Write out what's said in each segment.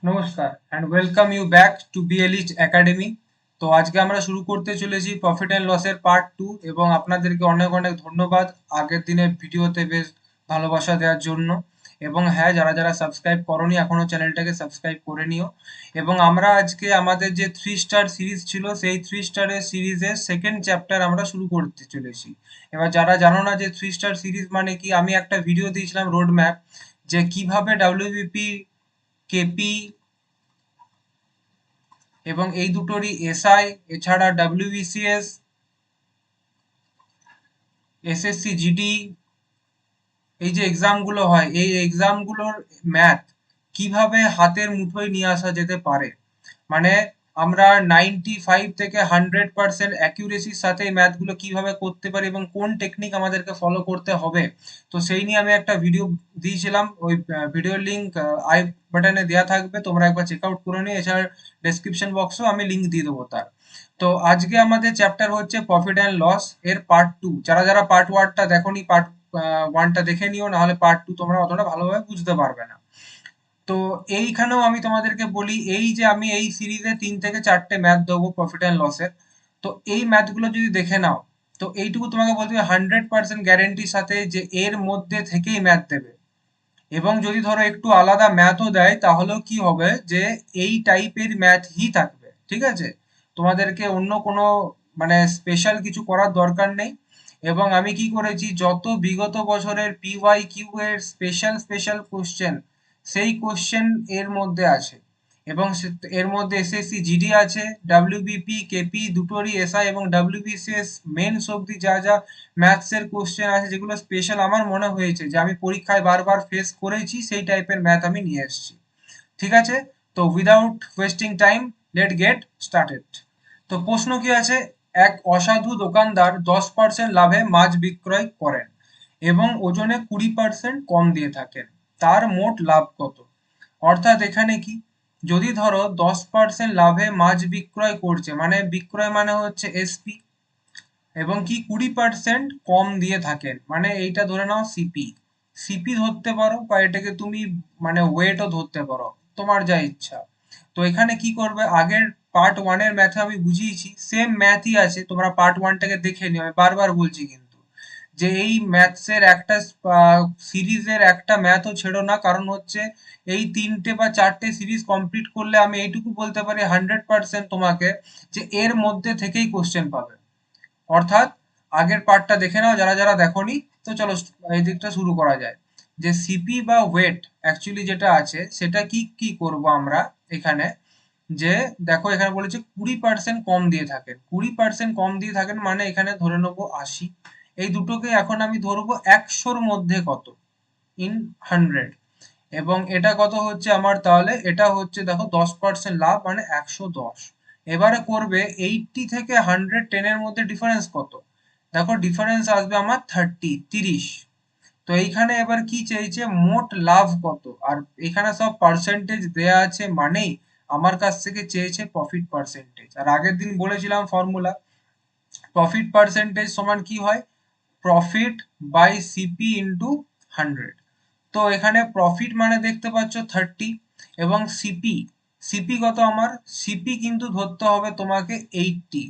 নমস্কার and welcome you back to বিএলিট academy. তো আজকে আমরা শুরু করতে চলেছি প্রফিট অ্যান্ড লসের পার্ট 2 এবং আপনাদেরকে অনেক অনেক ধন্যবাদ আগের দিনের ভিডিওতে বেশ ভালোবাসা দেওয়ার জন্য। এবং হ্যাঁ, যারা যারা সাবস্ক্রাইব করনি এখনো চ্যানেলটাকে সাবস্ক্রাইব করে নিও। এবং আমরা আজকে আমাদের যে 3 স্টার সিরিজ ছিল সেই 3 স্টারের সিরিজের সেকেন্ড চ্যাপ্টার আমরা শুরু করতে চলেছি। এবার যারা জানো না যে 3 স্টার সিরিজ মানে কি, আমি একটা ভিডিও দিয়েছিলাম রোড ম্যাপ, যে কিভাবে ডাব্লিউবিপি, কেপি এবং এই দুটোরই এসআই, এছাড়া ডাব্লিউবিসিএস, এসএসসি জিডি, এই যে এক্সামগুলো হয় এই এক্সামগুলোর ম্যাথ কিভাবে হাতের মুঠোয় নিয়ে আসা যেতে পারে। মানে আমরা 95 থেকে 100% অ্যাকিউরেসির সাথে এই ম্যাথগুলো কিভাবে করতে পারি এবং কোন টেকনিক আমাদেরকে ফলো করতে হবে। তো সেই নিয়ে আমি একটা ভিডিও দিয়েছিলাম, ওই ভিডিওর লিঙ্ক আই বাটনে দেওয়া থাকবে, তোমরা একবার চেক আউট করে নিও। এছাড়া ডেসক্রিপশন বক্সেও আমি লিঙ্ক দিয়ে দেবো তার। তো আজকে আমাদের চ্যাপ্টার হচ্ছে প্রফিট অ্যান্ড লস এর পার্ট 2। যারা যারা পার্ট 1টা দেখোনি, পার্ট 1টা দেখে নিও, নাহলে পার্ট 2 তোমরা অতটা ভালোভাবে বুঝতে পারবে না। তো এইখানেও আমি তোমাদেরকে বলি, এই যে আমি এই সিরিজে 3 থেকে 4টে ম্যাথ দেবো প্রফিট অ্যান্ড লসের। তো এই ম্যাথগুলো যদি দেখে নাও, তো এইটুকু তোমাকে বলতে হবে 100% গ্যারেন্টির সাথে যে এর মধ্যে থেকেই ম্যাথ দেবে। এবং যদি ধরো একটু আলাদা ম্যাথও দেয় তাহলেও কি হবে, যে এই টাইপের ম্যাথই থাকবে, ঠিক আছে? তোমাদেরকে অন্য কোনো মানে স্পেশাল কিছু করার দরকার নেই। এবং আমি কি করেছি, যত বিগত বছরের পিওয়াই কিউ এর স্পেশাল স্পেশাল কোশ্চেন, সেই কোশ্চেন এর মধ্যে আছে। এবং এর মধ্যে এসএসসি জিডি আছে, ডাব্লিউবিপি কেপি দুটোরই এসআই এবং ডাব্লিউবিসিএস মেন্স অব্দি যা যা ম্যাথসের কোশ্চেন আছে, যেগুলো স্পেশাল আমার মনে হয়েছে যে আমি পরীক্ষায় বারবার ফেস করেছি, সেই টাইপের ম্যাথ আমি নিয়ে এসেছি। ঠিক আছে? তো without wasting time, late get started. তো প্রশ্ন কি আছে, এক অসাধু দোকানদার 10% লাভে মাছ বিক্রয় করেন এবং ওজনে 20% কম দিয়ে থাকেন, তার মোট লাভ কত? অর্থাৎ এখানে কি, যদি ধরো 10% লাভে মাছ বিক্রয় করছে, মানে বিক্রয় মানে হচ্ছে এসপি, এবং কি 20% কম দিয়ে থাকেন, মানে এইটা ধরে নাও সিপি। সিপি ধরতে পারো বা এটাকে তুমি মানে ওয়েটও ধরতে পারো, তোমার যা ইচ্ছা। তো এখানে কি করবে, আগের পার্ট 1 এর ম্যাথে আমি বুঝিয়েছি, সেম ম্যাথই আছে, তোমরা পার্ট 1টাকে দেখে নিও, আমি বারবার বলছি কিন্তু, যে এই ম্যাথসের একটা সিরিজের একটা ম্যাথও ছেড়ো না, কারণ হচ্ছে এই 3টে বা 4টে সিরিজ কমপ্লিট করলে আমি এইটুকু বলতে পারি 100% তোমাকে, যে এর মধ্যে থেকেই কোশ্চেন পাবে। অর্থাৎ আগের পার্টটা দেখে নাও যারা যারা দেখোনি। তো চলো এই দিকটা শুরু করা যায়। যে সিপি বা ওয়েট অ্যাকচুয়ালি যেটা আছে, সেটা কি কি করব আমরা এখানে, যে দেখো এখানে বলেছে 20% কম দিয়ে থাকেন, 20% কম দিয়ে থাকেন মানে এখানে ধরে নেবো 80। এই দুটোকে এখন আমি ধরবো 100-র মধ্যে কত, ইন 100। এবং এটা কত হচ্ছে আমার, তাহলে এটা হচ্ছে দেখো 10% লাভ মানে 110। এবারে করবে 80 থেকে 110-এর মধ্যে ডিফারেন্স কত। দেখো ডিফারেন্স আসবে আমার 30। তো এইখানে এবার কি চেয়েছে, মোট লাভ কত। আর এখানে সব পার্সেন্টেজ দেয়া আছে, মানেই আমার কাছ থেকে চেয়েছে প্রফিট পার্সেন্টেজ। আর আগের দিন বলেছিলাম ফর্মুলা, প্রফিট পার্সেন্টেজ সমান কি হয়, প্রফিট বাই সিপি ইন্টু 100। তো এখানে প্রফিট মানে দেখতে পাচ্ছ 30, এবং সিপি, সিপি কত আমার, সিপি কিন্তু ধরতে হবে তোমাকে 80।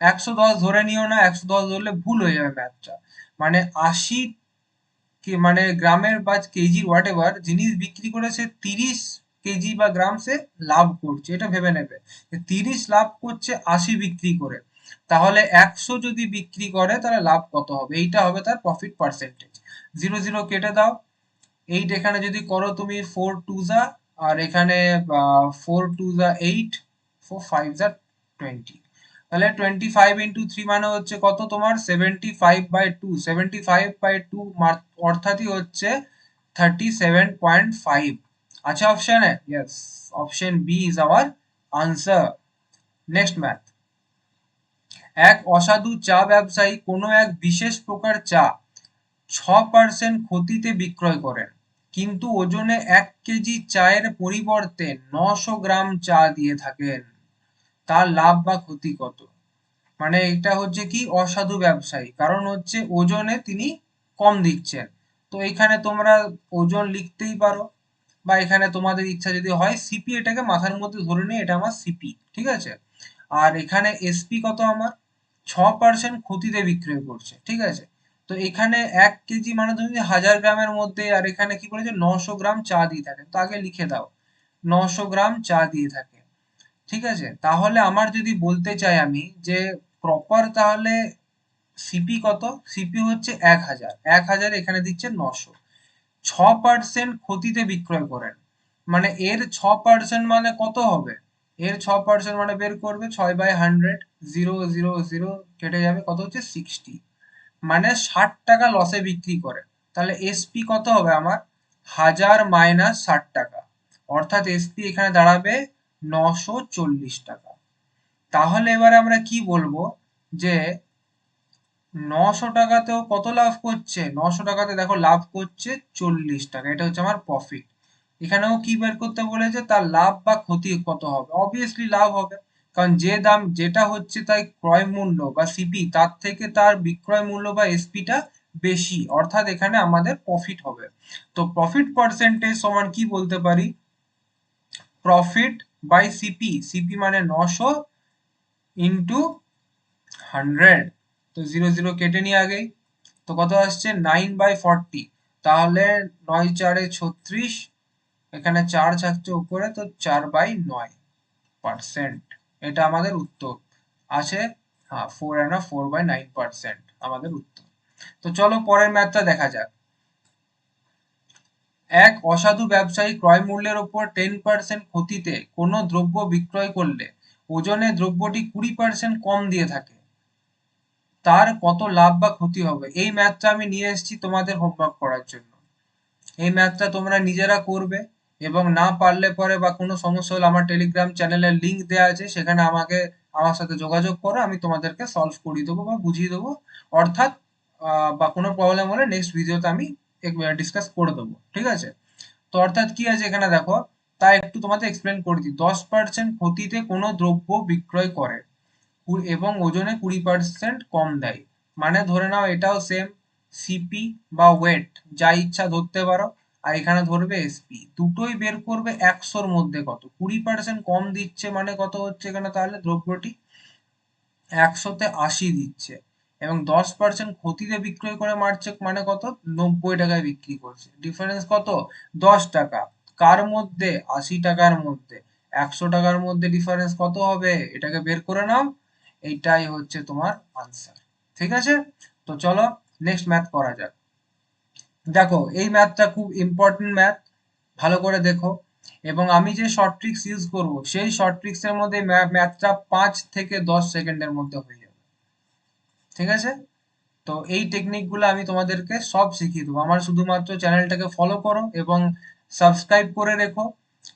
110 ধরে নিও না, 110 ধরলে ভুল হয়ে যাবে ম্যাথটা। মানে 80 মানে গ্রামের বা কেজি হোয়াট এভার জিনিস বিক্রি করে সে 30 কেজি বা গ্রাম সে লাভ করছে, এটা ভেবে নেবে। 30 লাভ করছে 80 বিক্রি করে, তাহলে 100 যদি বিক্রি করে তাহলে লাভ কত হবে, এইটা হবে তার প্রফিট পার্সেন্টেজ। 0 0 কেটে দাও। 8 এখানে যদি করো তুমি 4 2 যা, আর এখানে 4 2 যা 8, 4 5 যা 20। তাহলে 25 × 3 মানে হচ্ছে কত তোমার 75/2, 75/2 অর্থাৎই হচ্ছে 37.5। আছে অপশনে, yes, option B is our answer. Next math, এক অসাধু চা ব্যবসায়ী কোনো এক বিশেষ প্রকার চা 6% ক্ষতিতে বিক্রয় করেন, কিন্তু ওজনে 1 কেজি চায়ের পরিবর্তে 900 গ্রাম চা দিয়ে থাকেন, তার লাভ বা ক্ষতি কত? মানে এটা হচ্ছে কি, অসাধু ব্যবসায়ী, কারণ হচ্ছে ওজনে তিনি কম দিচ্ছেন। তো এখানে তোমরা ওজন লিখতেই পারো, বা এখানে তোমাদের ইচ্ছা যদি হয় সিপি, এটাকে মাথার মধ্যে ধরে নিয়ে এটা আমার সিপি, ঠিক আছে। আর এখানে এসপি কত আমার 6% ক্ষতিতে বিক্রয় করছে, ঠিক আছে। তো এখানে 1 কেজি মানে তুমি 1000 গ্রামের মধ্যে, আর এখানে কি বলেছে 900 গ্রাম চা দিয়ে থাকে, তো আগে লিখে দাও 900 গ্রাম চা দিয়ে থাকে, ঠিক আছে। তাহলে আমার যদি বলতে চাই আমি যে প্রপার, তাহলে সিপি কত, সিপি হচ্ছে 1000, 1000 এখানে দিচ্ছে 900, 6% ক্ষতিতে বিক্রয় করেন, মানে এর 6% মানে কত হবে, এর 6% মানে বের করবে 6/100, 0 0 0 কেটে যাবে, কত হচ্ছে 60, মানে 60 টাকা লসে বিক্রি করে। তাহলে এসপি কত হবে আমার 1000 মাইনাস 60 টাকা, অর্থাৎ এসপি এখানে দাঁড়াবে 940 টাকা। তাহলে এবারে আমরা কি বলবো যে 900 টাকাতেও কত লাভ করছে, 900 টাকাতে দেখো লাভ করছে 40 টাকা, এটা হচ্ছে আমার প্রফিট। এখানেও কি বের করতে বলেছে, তার লাভ বা ক্ষতি কত হবে, অবভিয়াসলি লাভ হবে, কারণ যে দাম যেটা হচ্ছে তাই ক্রয় মূল্য বা সিপি তার থেকে তার বিক্রয় মূল্য বা এসপিটা বেশি, অর্থাৎ এখানে আমাদের প্রফিট হবে। তো প্রফিট পার্সেন্টেজ সমান কি বলতে পারি, প্রফিট বাই সিপি, সিপি মানে 900 ইন্টু 100, তো 0 0 কেটে নিয়ে আগেই, তো কত আসছে 9/40, তাহলে 9 4 36, এখানে 4 থাকছে উপরে, তো 4/9%, এটা আমাদের উত্তর আছে। হ্যাঁ, 4/9% আমাদের উত্তর। তো চলো পরের ম্যাথটা দেখা যাক। এক অসাধু ব্যবসায়ী ক্রয় মূল্যের ওপর 10% ক্ষতিতে কোনো দ্রব্য বিক্রয় করলে ওজনে দ্রব্যটি 20% কম দিয়ে থাকে, তার কত লাভ বা ক্ষতি হবে। এই ম্যাথটা আমি নিয়ে এসেছি তোমাদের হোমওয়ার্ক করার জন্য। এই ম্যাথটা তোমরা নিজেরা করবে, এবং না পারলে পরে বা কোনো সমস্যা হলে আমার টেলিগ্রাম চ্যানেলের লিংক দেওয়া আছে, সেখানে আমার সাথে যোগাযোগ করো, আমি তোমাদেরকে সলভ করিয়ে দেবো বা বুঝিয়ে দেবো, অর্থাৎ বা কোনো প্রবলেম হলে নেক্সট ভিডিওতে আমি ডিসকাস করে দেবো, ঠিক আছে। তো অর্থাৎ কি আছে এখানে দেখো, তা একটু তোমাদের এক্সপ্লেন করে দিই। 10% ক্ষতিতে কোনো দ্রব্য বিক্রয় করে এবং ওজনে 20% কম দেয়, মানে ধরে নাও এটাও সেম, সিপি বা ওয়েট যা ইচ্ছা ধরতে পারো, আর এখানে ধরবে এসপি, দুটোই বের করবে 100-র মধ্যে কত, 20% কম দিচ্ছে মানে কত হচ্ছে এখানে, তাহলে দ্রব্যটি 100-তে 80 দিচ্ছে, এবং 10% ক্ষতিতে বিক্রয় করে মারছে মানে কত, 90 টাকায় বিক্রি করছে, ডিফারেন্স কত 10 টাকা, কার মধ্যে 80 টাকার মধ্যে, 100 টাকার মধ্যে ডিফারেন্স কত হবে, এটাকে বের করে নাও, এইটাই হচ্ছে তোমার আনসার, ঠিক আছে। তো চলো নেক্সট ম্যাথ করা যাক। দেখো এই ম্যাথটা খুব ইম্পর্টেন্ট ম্যাথ, ভালো করে দেখো, এবং আমি যে শর্ট ট্রিক্স ইউজ করব সেই শর্ট ট্রিক্স এর মধ্যে ম্যাথটা 5 থেকে 10 সেকেন্ডের মধ্যে হয়ে যাবে, ঠিক আছে। তো এই টেকনিক গুলো আমি তোমাদেরকে সব শিখিয়ে দেবো, আমার শুধুমাত্র চ্যানেলটাকে ফলো করো এবং সাবস্ক্রাইব করে রেখো।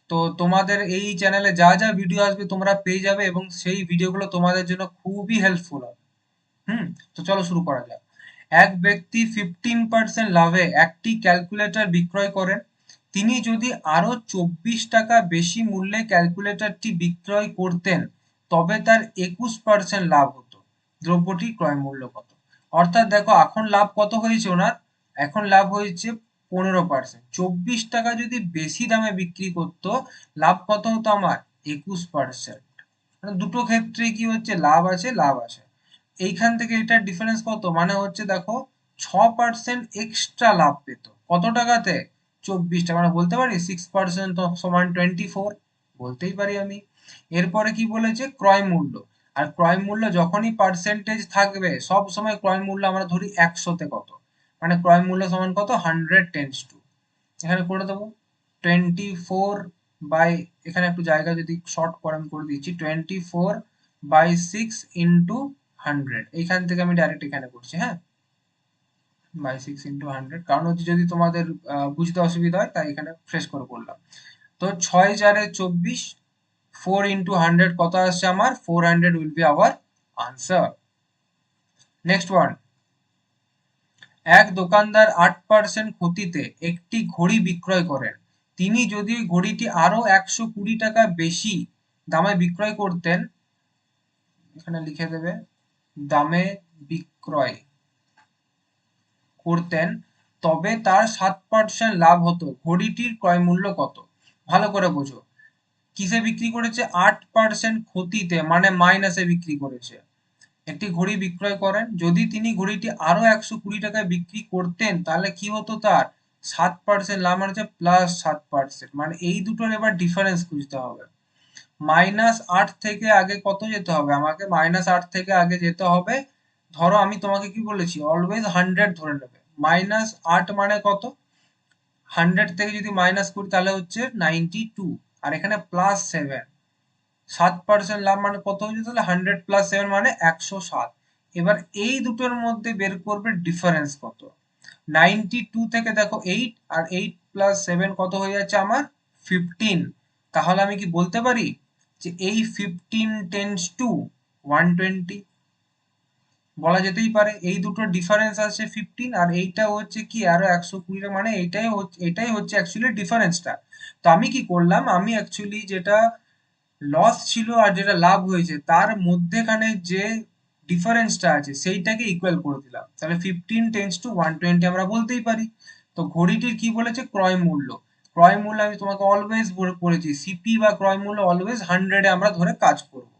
তো তোমাদের এই চ্যানেলে যা যা ভিডিও আসবে তোমরা পেয়ে যাবে, এবং সেই ভিডিওগুলো তোমাদের জন্য খুবই হেল্পফুল হবে। হুম, তো চলো শুরু করা যাক। এক ব্যক্তি 15% লাভে একটি ক্যালকুলেটর বিক্রয় করেন, তিনি যদি আরো 24 টাকা বেশি মূল্যে ক্যালকুলেটরটি বিক্রয় করতেন তবে তার 21% লাভ হতো, দ্রব্যটির ক্রয় মূল্য কত। অর্থাৎ দেখো এখন লাভ কত হয়েছে ওনার, এখন লাভ হয়েছে 15%, 24 টাকা যদি বেশি দামে বিক্রি করতো লাভ কত হতো আমার 21%, মানে দুটো ক্ষেত্রে কি হচ্ছে লাভ আছে, লাভ আছে। এইখান থেকে এটার ডিফারেন্স কত, মানে হচ্ছে দেখো 6% এক্সট্রা লাভ পেত, কত টাকাতে 24 টাকা, মানে বলতে পারি 6% সমান 24, বলতেই পারি আমি। এরপরে কি বলেছে ক্রয় মূল্য, আর ক্রয় মূল্য যখনই পার্সেন্টেজ থাকবে সব সময় ক্রয় মূল্য আমরা ধরি 100-তে কত, মানে ক্রয় মূল্য সমান কত 100 × 2, এখানে করে দেবো 24 বাই, এখানে একটু জায়গা যদি শর্ট করে আমি করে দিচ্ছি 24/6 × 100, এইখান থেকে আমি ডাইরেক্ট এখানে করছি, হ্যাঁ, বাই 6 × 100, কারণ হচ্ছে যদি তোমাদের বুঝতে অসুবিধা হয় তাই এখানে ফ্রেশ করে বললাম। তো 6 4 24, 4 × 100 কত আসছে আমার 400 will be hour answer. Next one, এক দোকানদার 8% ক্ষতিতে একটি ঘড়ি বিক্রয় করেন, তিনি যদি ঘড়িটি আরো 120 টাকা বেশি দামে বিক্রয় করতেন, এখানে লিখে দেবে দামে বিক্রয় করতেন, তবে তার 7% লাভ হতো, ঘড়িটির ক্রয় মূল্য কত? ভালো করে বোঝো, কিসে বিক্রি করেছে? 8% ক্ষতিতে, মানে মাইনাসে বিক্রি করেছে। একটি ঘড়ি বিক্রয় করেন, যদি তিনি ঘড়িটি আরো 120 টাকায় বিক্রি করতেন তাহলে কি হতো তার? 7% লাভ, মানে +7%, মানে এই দুটোর এবার ডিফারেন্স খুঁজতে হবে। -8 থেকে আগে কত যেতে হবে আমাকে? -8 থেকে আগে যেতে হবে, ধরো আমি তোমাকে কি বলেছি, অলওয়েজ 100 ধরে নেবে। -8 মানে কত? 100 থেকে যদি মাইনাস করি তাহলে হচ্ছে 92, আর এখানে +7, 7% লাভ মানে কত হয়েছে তাহলে? 100 + 7 মানে 107। এবার এই দুটোর মধ্যে বের করবে ডিফারেন্স কত। 92 থেকে দেখো 8, আর 8 + 7 কত হয়ে যাচ্ছে আমার? 15। তাহলে আমি কি বলতে পারি যে এই 15 টেন্ডস টু 120? বলা যেতেই পারে। এই দুটোর ডিফারেন্স আছে 15, আর এইটা হচ্ছে কি আরো 120, মানে এটাই হচ্ছে অ্যাকচুয়ালি ডিফারেন্সটা। তো আমি কি করলাম, আমি অ্যাকচুয়ালি যেটা লস ছিল আর যেটা লাভ হয়েছে তার মধ্যেখানে যে ডিফারেন্সটা আছে সেইটাকে ইকুয়াল করে দিলাম, তাহলে 15 টেন্স টু 120 আমরা বলতেই পারি। তো ঘড়িটির কি বলেছে? ক্রয় মূল্য। ক্রয় মূল্য আমি তোমাকে অলওয়েজ বলেছি, সিপি বা ক্রয় মূল্য অলওয়েজ 100 এ আমরা ধরে কাজ করব।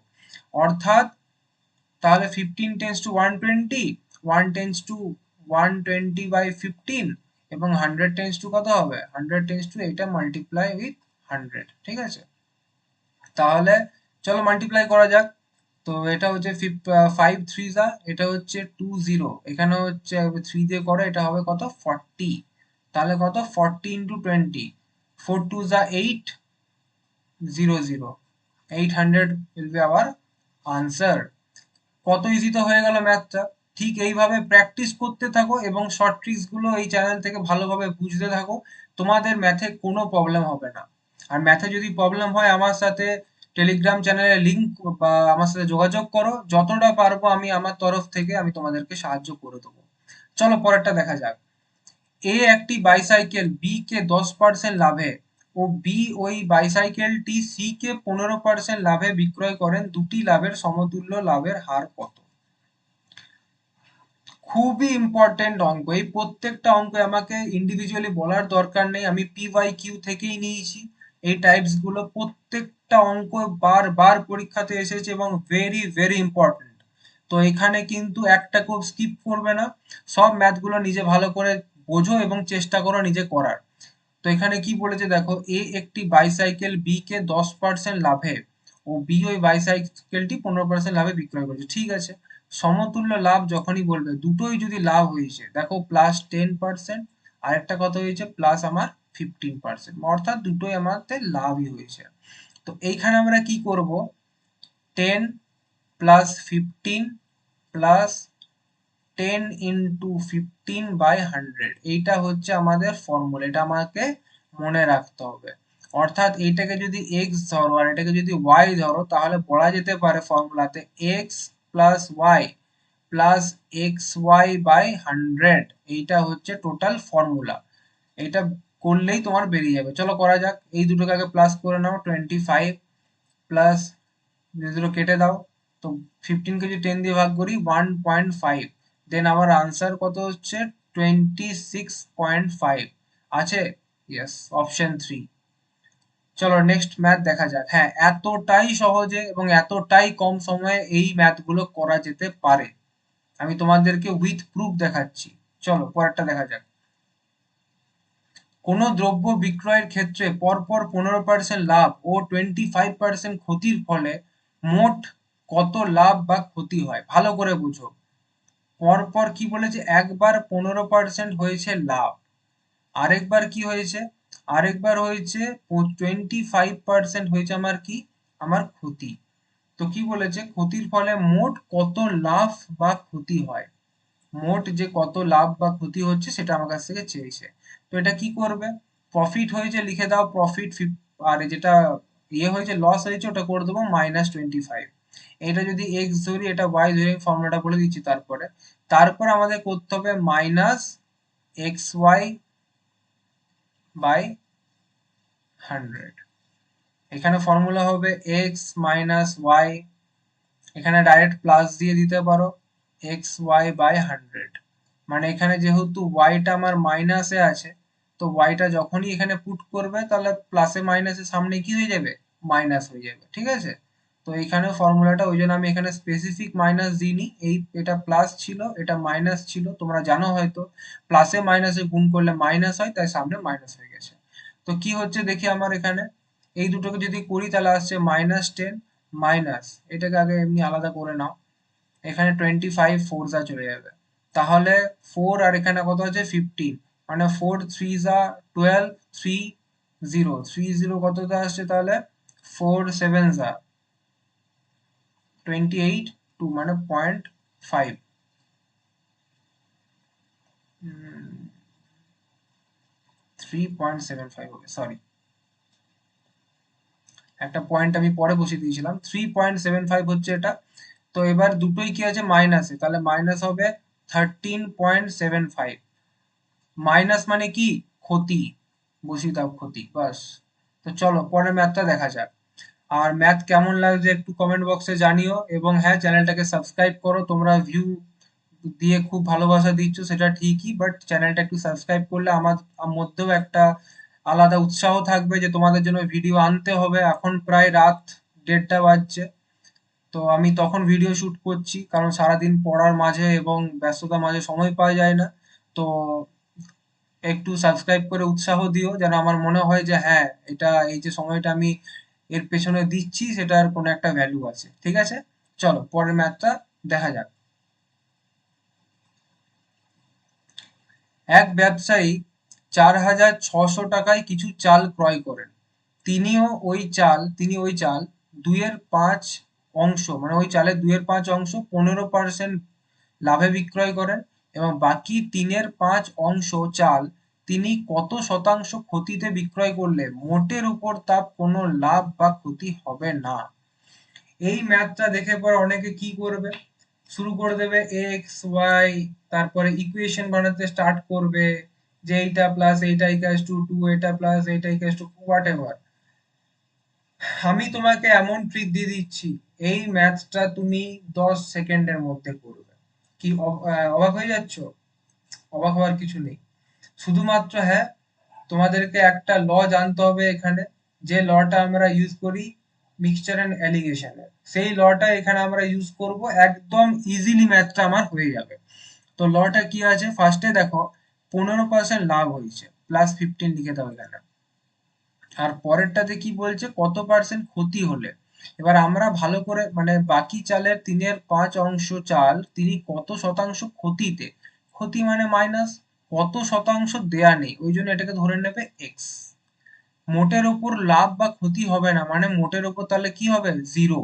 অর্থাৎ তাহলে 15 tends to 120, 1 tends to 120 by 15, এবং 100 টেন্স টু কত হবে? 100 টেন্স টু এটা মাল্টিপ্লাই উইথ 100, ঠিক আছে? তাহলে চলো মাল্টিপ্লাই করা যাক। তো এটা হচ্ছে 5 3 যা, এটা হচ্ছে 20, এখানে হচ্ছে 3 দিয়ে করো, এটা হবে কত? 40। তাহলে কত? 40 ইন্টু 20, 4 2 যা 8, 0 0, 800 will be our answer। কত ইজিতে হয়ে গেল ম্যাথটা। ঠিক এইভাবে প্র্যাকটিস করতে থাকো এবং শর্ট ট্রিক্স গুলো এই চ্যানেল থেকে ভালোভাবে বুঝতে থাকো, তোমাদের ম্যাথে কোনো প্রবলেম হবে না। আর ম্যাথে যদি প্রবলেম হয় আমার সাথে টেলিগ্রাম চ্যানেলের লিংক বা আমার সাথে যোগাযোগ করো, যতটা পারবো আমি আমার তরফ থেকে আমি তোমাদেরকে সাহায্য করে দেবো। চলো পরেরটা দেখা যাক। এ একটি বাইসাইকেল বি কে 10% লাভে ও বি ওই বাইসাইকেলটি সি কে 15% লাভে বিক্রয় করেন, দুটি লাভের সমতুল্য লাভের হার কত? খুবই ইম্পর্টেন্ট অঙ্ক, এই প্রত্যেকটা অঙ্ক আমাকে ইন্ডিভিজুয়ালি বলার দরকার নেই, আমি PYQ থেকেই নিয়েছি। এই টাইপস গুলো প্রত্যেকটা অঙ্ক বারবার পরীক্ষাতে এসেছে এবং ভেরি ভেরি ইম্পর্টেন্ট। তো এখানে কিন্তু একটা খুব স্কিপ করবে না, সব ম্যাথ গুলো নিজে ভালো করে বোঝো এবং চেষ্টা করো নিজে করার। তো এখানে কি বলেছে দেখো, এ একটি বাইসাইকেল বি কে 10% লাভে ও বি ওই বাইসাইকেলটি 15% লাভে বিক্রয় করেছে, ঠিক আছে। সমতুল্য লাভ যখনই বলবে, দুটোই যদি লাভ হয়েছে, দেখো +10%, আর একটা কত হয়েছে? প্লাস আমার 15%, অর্থাৎ দুটোই আমাদের লাভই হয়েছে। তো এইখানে আমরা কি করব? 10 প্লাস 15 প্লাস 10 ইন্টু 15/100, এইটা হচ্ছে আমাদের ফর্মুলা, এটা আমাকে মনে রাখতে হবে। অর্থাৎ এইটাকে যদি x ধরো আর এটাকে যদি y ধরো, তাহলে বলা যেতে পারে ফর্মুলাতে x plus y plus xy/100, এইটা হচ্ছে টোটাল ফর্মুলা। এটা করলেই তোমার বেরিয়ে যাবে। চলো করা যাক, এই দুটোকে আগে প্লাস করে নাও। 25 প্লাস 0 কেটে দাও, তো 15 কে যদি 10 দিয়ে ভাগ করি 1.5, দেন আমার আনসার কত হচ্ছে? 26.5 আছে। Yes, option 3। চলো নেক্সট ম্যাথ দেখা যাক। হ্যাঁ, এতটাই সহজে এবং এতটাই কম সময়ে এই ম্যাথগুলো করা যেতে পারে, আমি তোমাদেরকে উইথ প্রুফ দেখাচ্ছি। চলো পরেরটা দেখা যাক। কোনো দ্রব্য বিক্রয়ের ক্ষেত্রে পরপর 15% লাভ ও 25% ক্ষতির ফলে মোট কত লাভ বা ক্ষতি হয়? ভালো করে বুঝো। পরপর কি বলেছে? একবার 15% হয়েছে লাভ, আরেকবার কি হয়েছে? আরেকবার হয়েছে 25% হয়েছে আমার কি? আমার ক্ষতি। তো কি বলেছে? ক্ষতির ফলে মোট কত লাভ বা ক্ষতি হয়, মোট যে কত লাভ বা ক্ষতি হচ্ছে সেটা আমার কাছ থেকে চেয়েছে। তো এটা কি করবে? প্রফিট হয়েছে লিখে দাও প্রফিট, আর যেটা হয়েছে লস হয়েছে ওটা করে দেবো -25। এটা যদি এক্স ধরি, এটা ওয়াই ধরি, ফর্মুলাটা বলে দিচ্ছি। তারপরে তারপর আমাদের করতে হবে -xy/100। এখানে ফর্মুলা হবে এক্স মাইনাস ওয়াই, এখানে ডাইরেক্ট প্লাস দিয়ে দিতে পারো xy/100, মানে এখানে যেহেতু ওয়াইটা আমার মাইনাসে আছে, তো ওয়াইটা যখনই এখানে পুট করবে তাহলে প্লাসে মাইনাসে সামনে কি হয়ে যাবে, মাইনাস হয়ে যাবে, ঠিক আছে। তো এইখানে ফর্মুলাটা ওই জন্য আমি এখানে স্পেসিফিক মাইনাস দিইনি, এটা প্লাস ছিল এটা মাইনাস ছিল, তোমরা জানো হয়তো প্লাসে মাইনাসে গুণ করলে মাইনাস হয়, তাই সামনে মাইনাস হয়ে গেছে। তো কি হচ্ছে দেখি আমার এখানে, এই দুটোকে যদি করি তাহলে আসছে -10 মাইনাস, এটাকে আগে এমনি আলাদা করে নাও, এখানে 25 ফোর যা চলে যাবে, তাহলে 4 আর এখানে কত আছে 15, মানে 4 3 যা 12, 3 0 3 0 কতটা আসছে তাহলে 4 7 যা 28 2 মানে 0.5, 3.75 হবে, সরি একটা পয়েন্ট আমি পরে বসিয়ে দিয়েছিলাম, 3.75 হচ্ছে এটা। তো এবার দুটোই কি আছে মাইনাসে, তাহলে মাইনাস হবে 13.75, মাইনাস মানে কি ক্ষতি, বসিয়ে দাও ক্ষতি, বাস। তো চলো পরের ম্যাথটা দেখা যাক। আর ম্যাথ কেমন লাগছে একটু কমেন্ট বক্সে জানিও, এবং হ্যাঁ চ্যানেলটাকে সাবস্ক্রাইব করো, তোমরা ভিউ দিয়ে খুব ভালোবাসা দিচ্ছ সেটা ঠিকই, বাট চ্যানেলটা একটু সাবস্ক্রাইব করলে আমার মধ্যেও একটা আলাদা উৎসাহ থাকবে যে তোমাদের জন্য ভিডিও আনতে হবে। এখন প্রায় রাত 1:30 বাজছে, তো আমি তখন ভিডিও শুট করছি, কারণ সারাদিন পড়ার মাঝে এবং ব্যস্ততার মাঝে সময় পাওয়া যায় না। তো একটু সাবস্ক্রাইব করে উৎসাহ দিও, যেন আমার মনে হয় যে হ্যাঁ এটা, এই যে সময়টা আমি এর পেছনে দিচ্ছি সেটার কোনো একটা ভ্যালু আছে, ঠিক আছে। চলো পরের ম্যাথটা দেখা যাক। এক ব্যবসায়ী 4,600 টাকায় কিছু চাল ক্রয় করেন। তিনি ওই চাল 2/5 অংশ, মানে ওই চালের 2/5 অংশ 15% লাভে বিক্রয় করেন, এবং বাকি 3/5 অংশ চাল তিনি কত শতাংশ ক্ষতিতে বিক্রয় করলে মোটের উপর তার কোনো লাভ বা ক্ষতি হবে না। এই ম্যাথটা দেখে পর অনেকে কি করবে, শুরু করে দেবে এক্স ওয়াই, তারপরে ইকুয়েশন বানাতে স্টার্ট করবে, যে এইটা প্লাস এইটা ইকুয়ালস টু 2, এটা প্লাস এইটা ইকুয়ালস টু হোয়াট এভার। আমি তোমাকে এমন ট্রিক দিয়ে দিচ্ছি, এই ম্যাথটা তুমি 10 সেকেন্ডের মধ্যে করবে। কি অবাক হয়ে যাচ্ছ? অবাক হওয়ার কিছু নেই, শুধুমাত্র হ্যাঁ তোমাদেরকে একটা ল জানতে হবে এখানে, যে লটা আমরা ইউজ করি মিক্সচার এন্ড অ্যালিগেশনে, সেই লটা এখানে আমরা ইউজ করব, একদম ইজিলি ম্যাথটা আমার হয়ে যাবে। তো লটা কি আছে, ফার্স্টে দেখো 15% লাভ হয়েছে, +15 লিখে দাও এখানে। আর পরেরটাতে কি বলছে, কত পার্সেন্ট ক্ষতি হলে। এবার আমরা ভালো করে, মানে বাকি চালের 3/5 অংশ চাল তিনি কত শতাংশ ক্ষতিতে, ক্ষতি মানে মাইনাস, কত শতাংশ দেয়া নেই, ওই জন্য এটাকে ধরে নেবে এক্স। মোটের ওপর লাভ বা ক্ষতি হবে না, মানে মোটের ওপর তাহলে কি হবে, জিরো।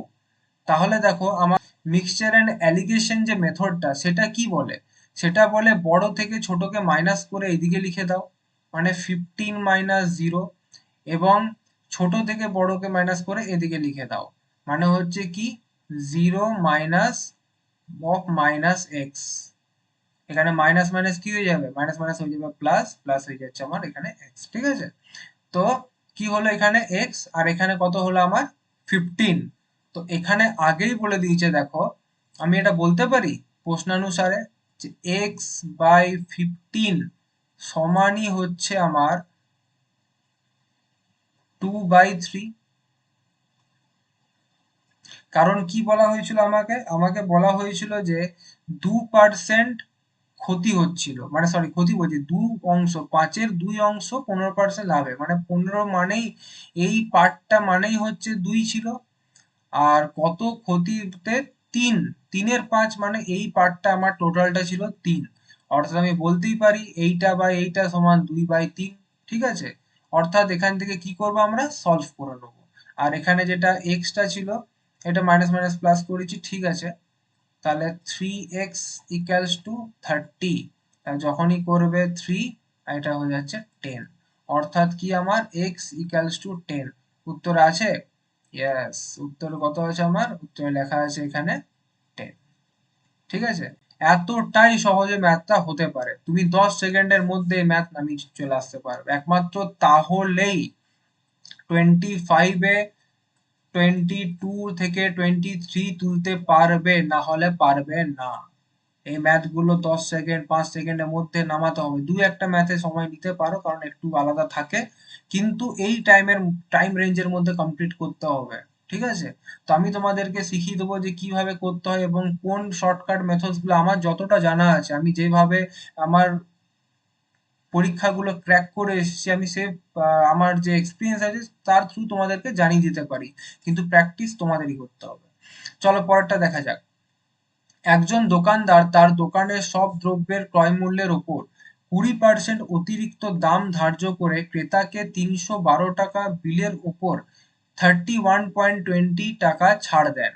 তাহলে দেখো আমার মিক্সচার এন্ড অ্যালিগেশন যে মেথডটা সেটা কি বলে, সেটা বলে বড় থেকে ছোটকে মাইনাস করে এইদিকে লিখে দাও, মানে 15 - 0, এবং ছোট থেকে বড়কে মাইনাস করে এদিকে লিখে দাও, মানে হচ্ছে কি 0 মাইনাস অফ মাইনাস এক্স। এখানে মাইনাস মাইনাস কি হয়ে যাবে, মাইনাস মাইনাস হয়ে যাবে প্লাস, প্লাস হয়ে যাচ্ছে আমার এখানে এক্স, ঠিক আছে। তো কি হলো এখানে এক্স, আর এখানে কত হলো আমার 15। তো এখানে আগেই বলে দিয়েছে দেখো, আমি এটা বলতে পারি প্রশ্নানুসারে যে x/15 সমানই হচ্ছে আমার 2/3। কারণ কি বলা হয়েছিল আমাকে, আমাকে বলা হয়েছিল যে 2% ক্ষতি হচ্ছিল, মানে সরি ক্ষতি বলছি, 2 অংশ, 5/2 অংশ 15% লাভে, মানে 15 মানেই এই পার্টটা মানেই হচ্ছে 2 ছিল, আর কত ক্ষতিতে 3, 3/5 মানে এই পার্টটা আমার টোটালটা ছিল 3, অর্থাৎ আমি বলতেই পারি এইটা বা এইটা সমান 2/3, ঠিক আছে। অর্থাৎ এখান থেকে কি করব, আমরা সলভ করে নেবো। আর এখানে যেটা এক্সটা ছিল এটা মাইনাস মাইনাস প্লাস করেছি, ঠিক আছে। তাহলে 3x ইকুয়ালস টু 30, যখনই করবে 3, এটা হয়ে যাচ্ছে 10, অর্থাৎ কি আমার x ইকুয়ালস টু 10। উত্তর আছে, ইয়েস, উত্তর কত আছে আমার, উত্তরে লেখা আছে এখানে 10, ঠিক আছে। এতটাই সহজে ম্যাথটা হতে পারে, তুমি 10 সেকেন্ডের মধ্যে ম্যাথ নামিয়ে চলে আসতে পারবে, একমাত্র তাহলেই 25-এ 22 থেকে 23 তুলতে পারবে, না হলে পারবে না। এই ম্যাথগুলো 10 সেকেন্ড 5 সেকেন্ডের মধ্যে নামাতে হবে। দু একটা ম্যাথে সময় নিতে পারো কারণ একটু আলাদা থাকে, কিন্তু এই টাইম রেঞ্জের মধ্যে কমপ্লিট করতে হবে। ঠিক আছে? তো আমি তোমাদেরকে শিখিয়ে দেবো যে কিভাবে করতে হয় এবং কোন শর্টকাট মেথডস গুলো আমার যতটা জানা আছে, আমি যেভাবে আমার পরীক্ষাগুলো ক্র্যাক করে এসেছি, আমি সে আমার যে এক্সপিরিয়েন্স আছে তার থ্রু তোমাদেরকে জানিয়ে দিতে পারি, কিন্তু প্র্যাকটিস তোমাদেরই করতে হবে। চলো পরেরটা দেখা যাক। একজন দোকানদার তার দোকানের সব দ্রব্যের ক্রয়মূল্যের ওপর 20% অতিরিক্ত দাম ধার্য করে ক্রেতাকে 312 টাকা বিলের ওপর 31.20 টাকা ছাড় দেন।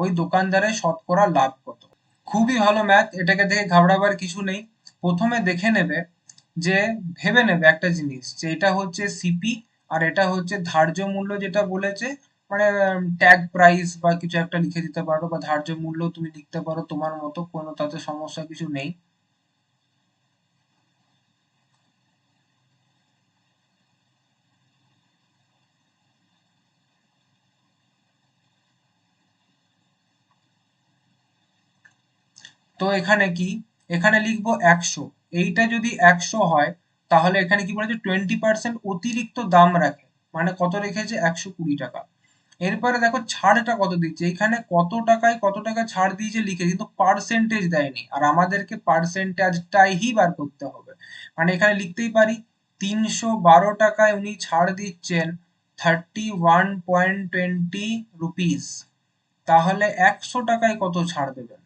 ওই দোকানদারের শতকরা লাভ কত? খুবই ভালো ম্যাথ, এটাকে দেখে ঘাবড়াবার কিছু নেই। প্রথমে দেখে নেবে যে, ভেবে নেবে একটা জিনিস যে এটা হচ্ছে সিপি আর এটা হচ্ছে ধার্য মূল্য যেটা বলেছে, মানে ট্যাগ প্রাইস বা কিছু একটা লিখে দিতে পারো, বা ধার্য মূল্য তুমি লিখতে পারো তোমার মতো, কোনো তাতে সমস্যা কিছু নেই। তো এখানে কি, এখানে লিখবো 100। এইটা যদি 100 হয় তাহলে এখানে কি বলেছে 20% অতিরিক্ত দাম রাখে, মানে কত রেখেছে 120 টাকা। এরপরে দেখো ছাড়টা কত দিচ্ছে, এখানে কত টাকায় কত টাকা ছাড় দিয়েছে লিখে, কিন্তু পার্সেন্টেজ দেয়নি, আর আমাদেরকে পার্সেন্টেজটাই বার করতে হবে। মানে এখানে লিখতেই পারি 312 টাকায় উনি ছাড় দিচ্ছেন 31.20 রুপিস, তাহলে 100 টাকায় কত ছাড় দেবেন?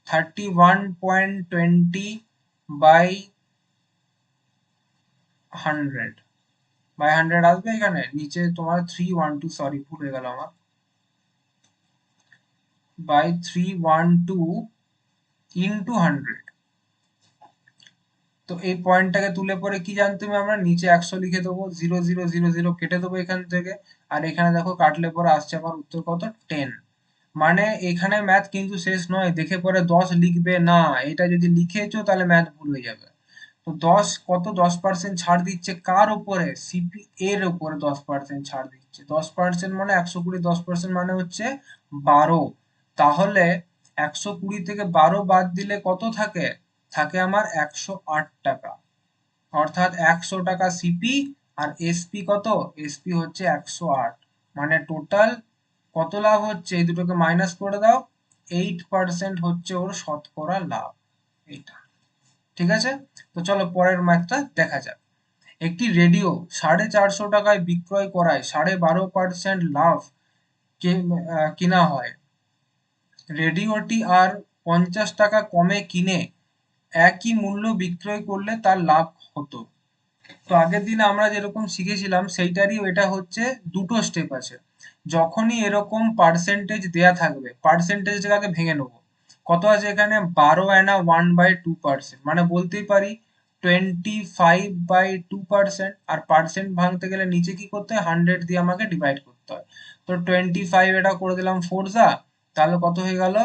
31.20/100 আসবে, এখানে নিচে তোমার 312, সরি ভুল হয়ে গেল আমার, by 312 into 100। তো এই পয়েন্টটাকে তুলে পরে কি জানতে হবে, আমরা নিচে 100 লিখে দেবো, 0000 কেটে দেবো এখান থেকে, আর এখানে দেখো কাটলে পরে আসছে আমার উত্তর কত, 10। মানে এখানে ম্যাথ কিন্তু শেষ নয়, দেখে পরে 10 লিখবে না, এটা যদি লিখেছো তাহলে ম্যাথ ভুল হয়ে যাবে। তো 10% ছাড় দিচ্ছে কার উপরে, সিপি এর উপরে 10% ছাড় দিচ্ছে। 10% মানে 120, 10% মানে হচ্ছে 12। তাহলে 120 থেকে 12 বাদ দিলে কত থাকে, থাকে আমার 108 টাকা। অর্থাৎ 100 টাকা সিপি, আর এসপি কত, এসপি হচ্ছে 108। মানে টোটাল কত লাভ হচ্ছে, এই দুটোকে মাইনাস করে দাও, 8% হচ্ছে ওর শতকরা লাভ, এইটা। ঠিক আছে? তো চলো পরের ম্যাথটা দেখা যাক। একটি রেডিও 450 টাকায় বিক্রয় করায় 12.5% লাভ কিনা হয়। রেডিওটি আর 50 টাকা কমে কিনে একই মূল্য বিক্রয় করলে তার লাভ হতো। তো আগের দিন আমরা যেরকম শিখেছিলাম সেইটারই এটা হচ্ছে, দুটো স্টেপ আছে। যখনই এরকম পার্সেন্টেজ দেয়া থাকবে, পার্সেন্টেজটাকে আগে ভেঙে নেবো। কত আছে এখানে, 12 ওয়ান বাই 2%, মানে বলতেই পারি 25/2%। আর পার্সেন্ট ভাঙতে গেলে নিচে কি করতে হয়, 100 দিয়ে আমাকে ডিভাইড করতে হয়। তো 25 এটা করে দিলাম ফোরজা, তাহলে কত হয়ে গেল,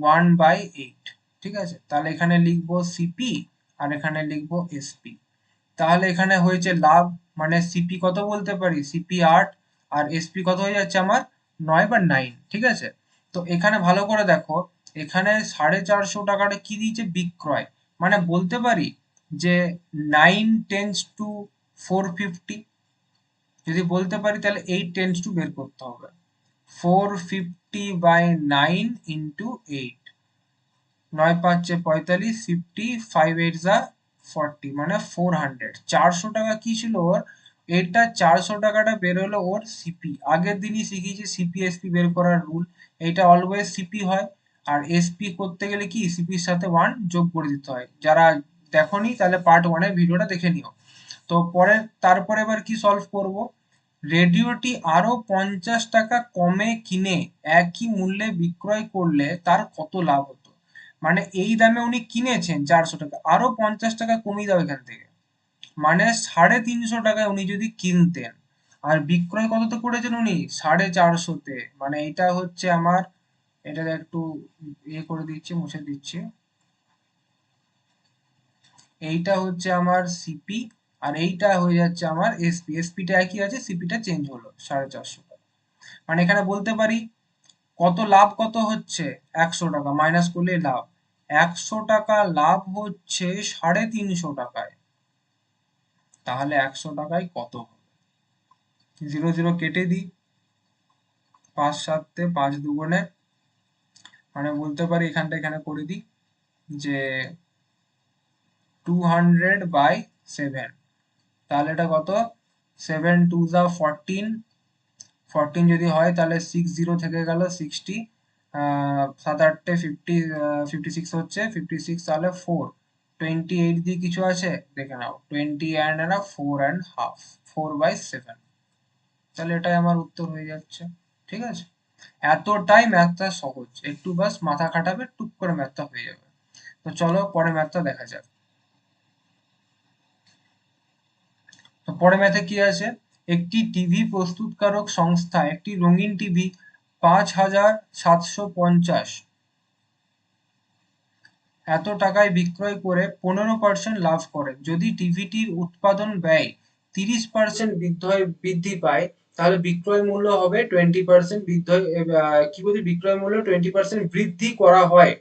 1/8। ঠিক আছে, তাহলে এখানে লিখবো সিপি আর এখানে লিখবো এসপি। তাহলে এখানে হয়েছে লাভ, মানে সিপি কত বলতে পারি, সিপি 8, আর এসপি কত হয়ে যাচ্ছে আমার 9 ঠিক আছে। তো এখানে ভালো করে দেখো, এখানে 450 টাকাটা কি দিয়েছে, বিক্রয়, মানে বলতে পারি যে 9 টেন্স টু 450। যদি বলতে পারি তাহলে 8 টেন্স টু বের করতে হবে, 450/9 into 8, 9 5 × 45, 50, 5 8 = 40, মানে 400। 400 টাকা কি ছিল ওর, এটা 400 টাকাটা বের হলো ওর সিপি। আগের দিনই শিখিয়েছি সিপি এসপি বের করার রুল, এটা অলওয়েজ সিপি হয়। আর এসপি করতে গেলে কি, সিপির সাথে 1 যোগ করে দিতে হয়। যারা দেখোনি তাহলে পার্ট 1 এর ভিডিওটা দেখে নিও। তো তারপরে এবার কি সলভ করব, রেডিওটি আরো 50 টাকা কমে কিনে একই মূল্যে বিক্রয় করলে তার কত লাভ হতো। মানে এই দামে উনি কিনেছেন 400 টাকা, আরো 50 টাকা কমিয়ে দাও এখান থেকে, মানে 350 টাকায় উনি যদি কিনতেন, আর বিক্রয় কততে করেছেন উনি, 450-তে, মানে এটা হচ্ছে আমার, এটা একটু ইয়ে করে দিচ্ছি, মুছে দিচ্ছি। এইটা হচ্ছে আমার সিপি, আর এইটা হয়ে যাচ্ছে আমার এসপি। এসপিটা একই আছে, সিপিটা চেঞ্জ হলো 450 টাকা। মানে এখানে বলতে পারি কত লাভ কত হচ্ছে, 100 টাকা মাইনাস করলে লাভ। 100 টাকা লাভ হচ্ছে 350 টাকায়, তাহলে 100 টাকায় কত হবে? 0 0 কেটে দিই, 5 7 5 দুগুণে, মানে বলতে পারি এখানটা এখানে করে দিই যে 200/7, তাহলে এটা কত? 7 2 যা 14, 14 যদি হয় তাহলে 60 থেকে গেল 60, 7 8 50, 56 হচ্ছে, 56 তাহলে 4, 28 দিয়ে কিছু আছে দেখে নাও, 20 and 4.5, 4/7, তাহলে এটাই আমার উত্তর হয়ে যাচ্ছে। ঠিক আছে, এতটাই ম্যাথটা সহজ, একটু বাস মাথা খাটাবে, টুক করে ম্যাথটা হয়ে যাবে। তো চলো পরে ম্যাথটা দেখা যাক। তো পরে ম্যাথে কি আছে? একটি টিভি প্রস্তুতকারক সংস্থা একটি রঙিন টিভি 5,750 এত টাকায় বিক্রয় করে 15% লাভ করে। যদি টিভিটির উৎপাদন ব্যয় 30% বৃদ্ধি পায়, তাহলে বিক্রয় মূল্য হবে 20% কি বলছি, বিক্রয় মূল্য 20% বৃদ্ধি করা হয়,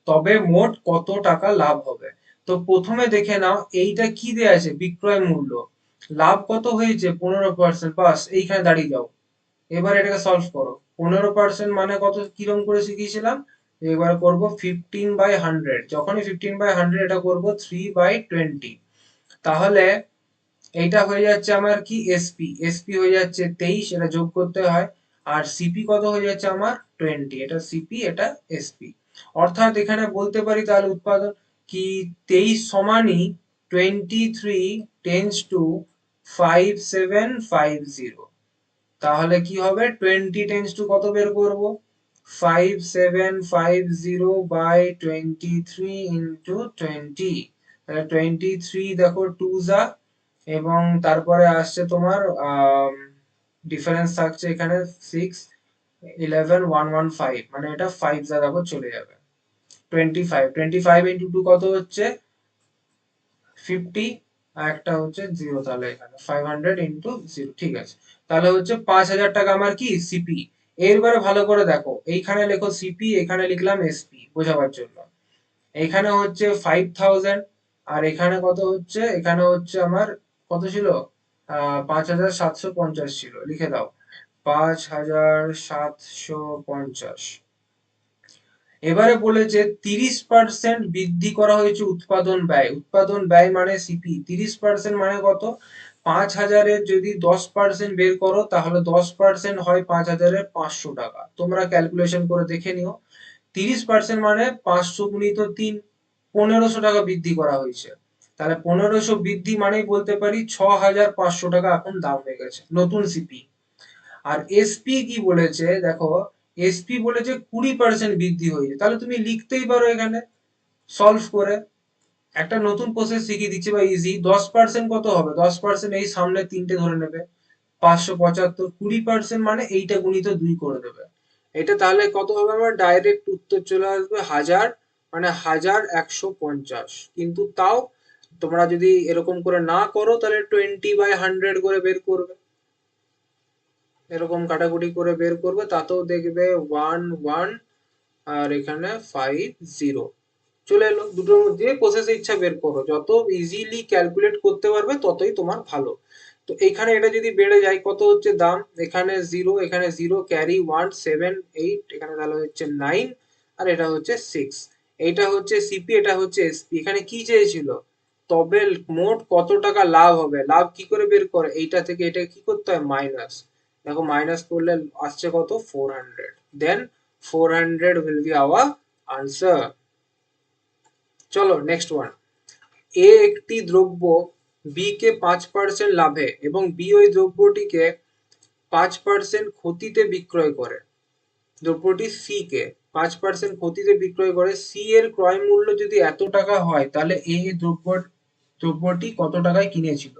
তবে মোট কত টাকা লাভ হবে? তো প্রথমে দেখে নাও এইটা কি দেয়া আছে, বিক্রয় মূল্য, লাভ কত হয়েছে 15%, বাস এইখানে দাঁড়িয়ে যাও। এবার এটাকে সলভ করো। 15% মানে কত, কিরকম করে শিখিয়েছিলাম? এবার করব 15/100, যখনই 15/100 এটা করব 3/20, তাহলে এইটা হয়ে যাচ্ছে আমার কি, এসপি, এসপি হয়ে যাচ্ছে 23, এটা যোগ করতে হয়, আর সিপি কত হয়ে যাচ্ছে আমার 20, এটা সিপি এটা এসপি। অর্থাৎ এখানে বলতে পারি তাহলে উৎপাদন কি 23 সমানই 23 টেন্স টু 5750, তাহলে কি হবে 20 টেন্স টু কত বের করব, 5750/23 ইন্টু 20, তাহলে 23 দেখো 2 যা, এবং তারপরে আসছে তোমার ডিফারেন্স থাকছে এখানে 6 11 115, মানে এটা 5 যা দেখো চলে যাবে, 25 ইন্টু 2 কত হচ্ছে 50, আর একটা হচ্ছে 0, তাহলে এখানে 500 ইন্টু 0, ঠিক আছে। তাহলে হচ্ছে 5,000 টাকা আমার কি সিপি। এরবারে ভালো করে দেখো, এইখানে লেখো সিপি, এখানে লিখলাম এসপি বোঝাবার জন্য। এখানে হচ্ছে 5000, আর এখানে কত হচ্ছে, এখানে হচ্ছে আমার কত ছিল, 5,750 ছিল, লিখে দাও 5,750। এবারে বলেছে 30% বৃদ্ধি করা হয়েছে উৎপাদন ব্যয়, উৎপাদন ব্যয় মানে সিপি, 30% মানে কত, 5,000-এর যদি 10% বের করো তাহলে 10% হয় 5,000-এর 500 টাকা, তোমরা ক্যালকুলেশন করে দেখে নিও। 30% মানে 500 গুণিত 3, 1500 টাকা বৃদ্ধি করা হয়েছে, তাহলে 1500 বৃদ্ধি মানেই বলতে পারি 6,500 টাকা এখন দাম হয়ে গেছে নতুন সিপি। আর এসপি কি বলেছে দেখো, এসপি বলেছে 20% বৃদ্ধি হয়েছে, তাহলে তুমি লিখতেই পারো এখানে সলভ করে। একটা নতুন প্রসেস শিখিয়ে দিচ্ছি বা ইজি, 10% কত হবে, 10% এই সামনে তিনটে ধরে নেবে, 575, 20% মানে এইটা গুণিত 2 করে দেবে, এটা তাহলে কত হবে, আমার ডাইরেক্ট উত্তর চলে আসবে 1000, মানে 1150। কিন্তু তাও তোমরা যদি এরকম করে না করো তাহলে 20/100 করে বের করবে, এরকম কাটাকুটি করে বের করবে, তাতেও দেখবে 1 1 আর এখানে 5 0 চলে এলো। দুটোর মধ্যে প্রসেসের ইচ্ছা বের করো, যত ইজিলি ক্যালকুলেট করতে পারবে ততই তোমার ভালো। তো এখানে এটা যদি বেড়ে যায় কত হচ্ছে দাম, এখানে 0, এখানে 0 ক্যারি 1 7 8, এখানে তাহলে হচ্ছে 9, আর এটা হচ্ছে 6, এইটা হচ্ছে সিপি, এটা হচ্ছে এসপি। এখানে কি চেয়েছিল, তবে মোট কত টাকা লাভ হবে, লাভ কি করে বের করে, এইটা থেকে এটা কি করতে হয় মাইনাস, দেখো মাইনাস করলে আসছে কত 400, দেন 400 will be our answer। চলো নেক্সট ওয়ান। এ একটি দ্রব্য বি কে 5% লাভে এবং বি ওই দ্রব্যটিকে 5% ক্ষতিতে বিক্রয় করে। দ্রব্যটি সি কে 5% ক্ষতিতে বিক্রয় করে, সি এর ক্রয় মূল্য যদি এত টাকা হয় তাহলে এ দ্রব্যটি কত টাকায় কিনেছিল।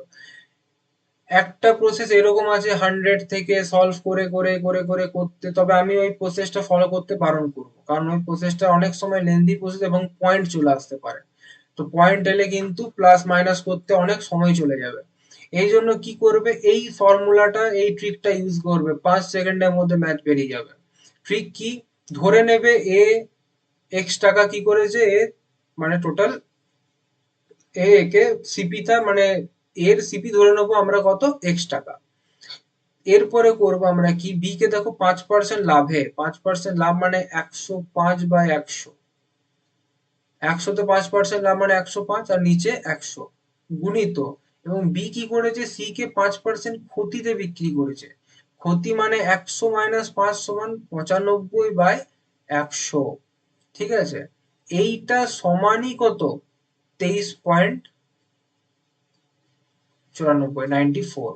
একটা প্রসেস এরকম আছে 100 থেকে সলভ করে করে করে করে করতে, তবে আমি ওই প্রসেসটা ফলো করতে বারণ করবো, কারণ ওই প্রসেসটা অনেক সময় লেন্দি প্রসেস এবং পয়েন্ট চলে আসতে পারে, তো পয়েন্ট এলে কিন্তু প্লাস মাইনাস করতে অনেক সময় চলে যাবে। এই জন্য কি করবে, এই ফর্মুলাটা, এই ট্রিকটা ইউজ করবে, 5 সেকেন্ডের মধ্যে ম্যাথ বেরিয়ে যাবে। ট্রিক কি, ধরে নেবে এ এক্স টাকা কি করেছে, এ মানে টোটাল একে সিপিটা মানে এর সিপি ধরে নেবো আমরা কত এক্স টাকা। এরপরে করবো আমরা কি, বি কে দেখো 5% লাভে, 5% লাভ মানে 105/100, 100তে 5% লাভ মানে 105 আর নিচে 100 গুণিত, এবং বি কি করেছে, সি কে 5% ক্ষতিতে বিক্রি করেছে, ক্ষতি মানে 100 - 5 সমান 95/100। ঠিক আছে, এইটা সমানই কত, 23.94।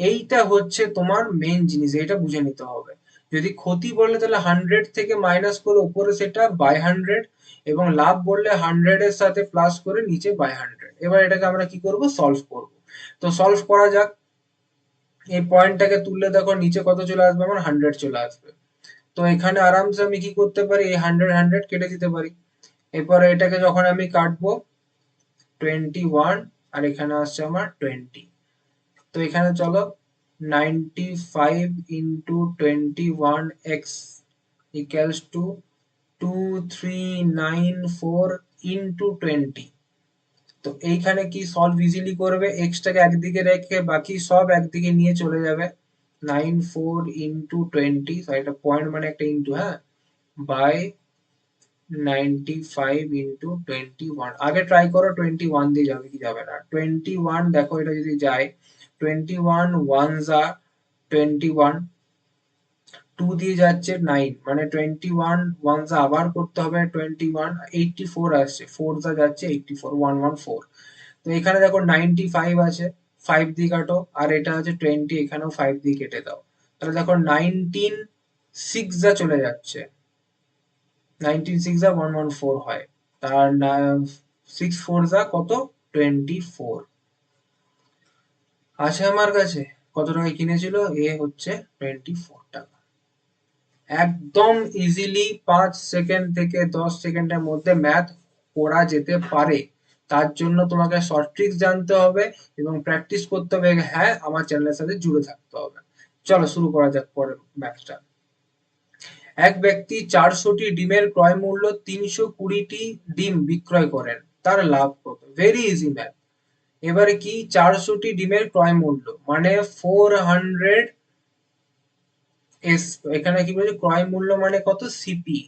এইটা হচ্ছে তোমার মেন জিনিস, এটা বুঝে নিতে হবে। যদি ক্ষতি বলে তাহলে 100 থেকে মাইনাস করে উপরে সেটা বাই 100, এবং লাভ বললে 100 এর সাথে প্লাস করে নিচে বাই 100। এবার এটাকে আমরা কি করব, সলভ করব। তো সলভ করা যাক। এই পয়েন্টটাকে তুললে দেখো নিচে কত চলে আসবে, আমার 100 চলে আসবে। তো এখানে আরামসে আমি কি করতে পারি, এই 100 100 কেটে দিতে পারি। এরপরে এটাকে যখন আমি কাটবো 21, আর এখানে আসছে আমার 20। তো এখানে চলো 95 into 21x equals to 2394 into 20। তো এইখানে কি সলভ ইজিলি করবে, এক্স টাকে একদিকে রেখে বাকি সব একদিকে নিয়ে চলে যাবে। 94 ইন্টু 20, এটা পয়েন্ট মানে একটা ইন্টু, হ্যাঁ, বাই 95 ইন্টু 21। আগে ট্রাই করো 21 দিয়ে যাবে কি যাবে না। 21 দেখো এটা যদি যায়, 21 ওয়ান যা 21, 2 দিয়ে যাচ্ছে 9, মানে 21 ওয়ান যা আবার করতে হবে 21, 84 আসছে, 4 যা যাচ্ছে 84, 114। তো এখানে দেখো 95 আছে, 5 দিয়ে কাটো, আর এটা আছে 20, এখানেও 5 দিয়ে কেটে দাও। তাহলে দেখো 19 6 যা চলে যাচ্ছে, 19 6 যা 114 হয়, তার 6 4 যা কত, 24 আছে আমার কাছে। কত টাকায় কিনেছিল, এ হচ্ছে 24 টাকা। একদম ইজিলি 5 সেকেন্ড থেকে 10 সেকেন্ডের মধ্যে ম্যাথ করা যেতে পারে। তার জন্য তোমাকে শর্ট ট্রিক্স জানতে হবে এবং প্র্যাকটিস করতে হবে, হ্যাঁ আমার চ্যানেলের সাথে জুড়ে থাকতে হবে। চলো শুরু করা যাক পরের ম্যাথটা। এক ব্যক্তি 400টি ডিমের ক্রয় মূল্য 320টি ডিম বিক্রয় করেন, তার লাভ কত? Very easy math. এবারে কি, 400টি ডিমের ক্রয় মূল্য মানে 400 এস, এখানে কি বলছে, ক্রয় মূল্য মানে কত, CP